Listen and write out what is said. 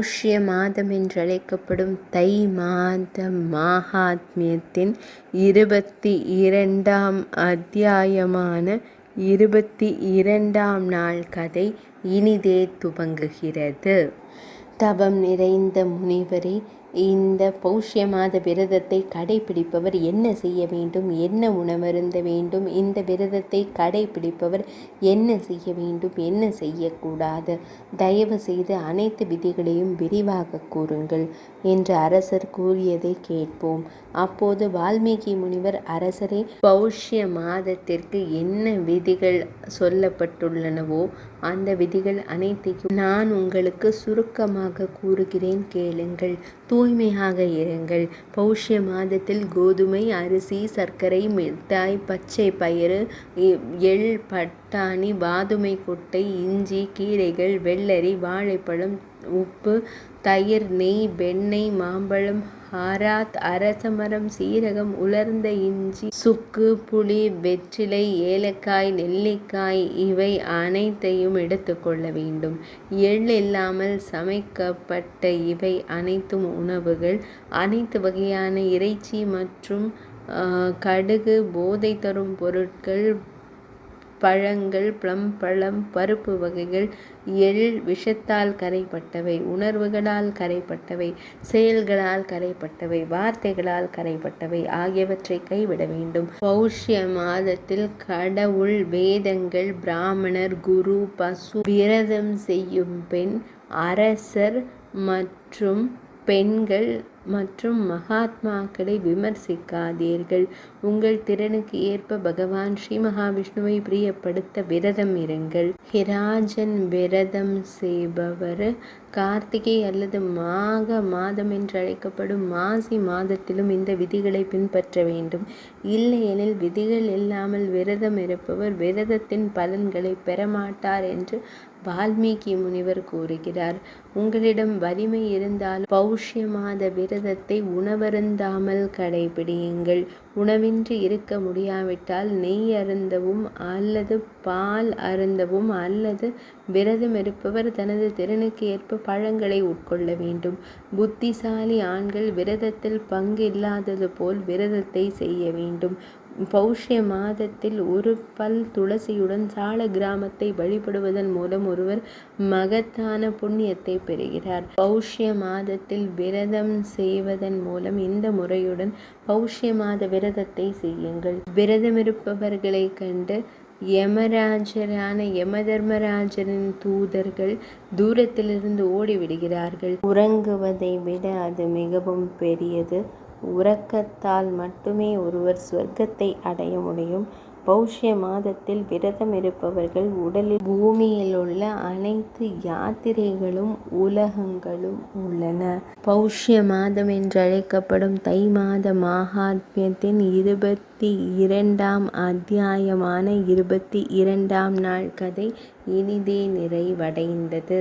பௌஷ்ய மாதம் என்றழைக்கப்படும் தை மாத மாஹாத்மியத்தின் 22ஆம் அத்தியாயமான 22ஆம் நாள் கதை இனிதே துவங்குகிறது. தவம் நிறைந்த முனிவரே, இந்த பௌஷ்ய மாத விரதத்தை கடைபிடிப்பவர் என்ன செய்ய வேண்டும், என்ன உணவருந்த வேண்டும், இந்த விரதத்தை கடைபிடிப்பவர் என்ன செய்ய வேண்டும், என்ன செய்யக்கூடாது, தயவு செய்து அனைத்து விதிகளையும் விரிவாக கூறுங்கள் என்று அரசர் கூறியதை கேட்போம். அப்போது வால்மீகி முனிவர், அரசரே, பௌஷ்ய மாதத்திற்கு என்ன விதிகள் சொல்லப்பட்டுள்ளனவோ அந்த விதிகள் அனைத்தையும் நான் உங்களுக்கு சுருக்கமாக கூறுகிறேன், கேளுங்கள். தூய்மையாக இருங்கள். பௌஷ்ய மாதத்தில் கோதுமை, அரிசி, சர்க்கரை, மிட்டாய், பச்சை பயிறு, எள், பட்டாணி, வாதுமை கொட்டை, இஞ்சி, கீரைகள், வெள்ளரி, வாழைப்பழம், உப்பு, தயிர், நெய், வெண்ணெய், மாம்பழம், ஆராத், அரசமரம், சீரகம், உலர்ந்த இஞ்சி, சுக்கு, புளி, வெற்றிலை, ஏலக்காய், நெல்லிக்காய் இவை அனைத்தையும் எடுத்துக்கொள்ள வேண்டும். எள் இல்லாமல் சமைக்கப்பட்ட இவை அனைத்தும் உணவுகள். அனைத்து வகையான இறைச்சி மற்றும் கடுகு, போதை தரும் பொருட்கள், பழங்கள், பழம், பருப்பு வகைகள், எள் விஷத்தால் கரைப்பட்டவை, உணர்வுகளால் கரைப்பட்டவை, செயல்களால் கரைப்பட்டவை, வார்த்தைகளால் கரைப்பட்டவை ஆகியவற்றை கைவிட வேண்டும். பௌஷ்ய மாதத்தில் கடவுள், வேதங்கள், பிராமணர், குரு, பசு, விரதம் செய்யும் பெண், அரசர் மற்றும் பெண்கள் மற்றும் மகாத்மாக்களை விமர்சிக்காதீர்கள். உங்கள் திறனுக்கு ஏற்ப பகவான் ஸ்ரீ மகாவிஷ்ணுவை பிரியப்படுத்த விரதம் இருங்கள். ஹிராஜன் விரதம் செய்பவர் கார்த்திகை அல்லது மாக மாதம் என்று அழைக்கப்படும் மாசி மாதத்திலும் இந்த விதிகளை பின்பற்ற வேண்டும். இல்லையெனில் விதிகள் இல்லாமல் விரதம் இருப்பவர் விரதத்தின் பலன்களை பெறமாட்டார் என்று வால்மீகி முனிவர் கூறுகிறார். உங்களிடம் வலிமை இருந்தாலும் பௌஷ்ய மாத விரதத்தை உணவருந்தாமல் கடைபிடியுங்கள். உணவின்றி இருக்க முடியாவிட்டால் நெய் அருந்தவும் அல்லது பால் அருந்தவும் அல்லது விரதம் இருப்பவர் தனது திறனுக்கு ஏற்ப பழங்களை உட்கொள்ள வேண்டும். புத்திசாலி ஆண்கள் விரதத்தில் பங்கு இல்லாதது போல் விரதத்தை செய்ய வேண்டும். பௌஷ்ய மாதத்தில் ஒரு பல் துளசியுடன் சால கிராமத்தை வழிபடுவதன் மூலம் ஒருவர் மகத்தான புண்ணியத்தை பெறுகிறார். பௌஷ்ய மாதத்தில் விரதம் செய்வதன் மூலம் இந்த முறையுடன் பௌஷ்ய மாத விரதத்தை செய்யுங்கள். விரதமிருப்பவர்களை கண்டு யமராஜரான யமதர்மராஜரின் தூதர்கள் தூரத்திலிருந்து ஓடிவிடுகிறார்கள். உறங்குவதை விட அது மிகவும் பெரியது. உறக்கத்தால் மட்டுமே ஒருவர் சொர்க்கத்தை அடைய முடியும். பௌஷ்ய மாதத்தில் விரதம் இருப்பவர்கள் உடலில் பூமியில் உள்ள அனைத்து யாத்திரைகளும் உலகங்களும் உள்ளன. பௌஷ்ய மாதம் என்றழைக்கப்படும் தை மாத மாஹாத்மியத்தின் 22ஆம் அத்தியாயமான 22ஆம் நாள் கதை இனிதே நிறைவடைந்தது.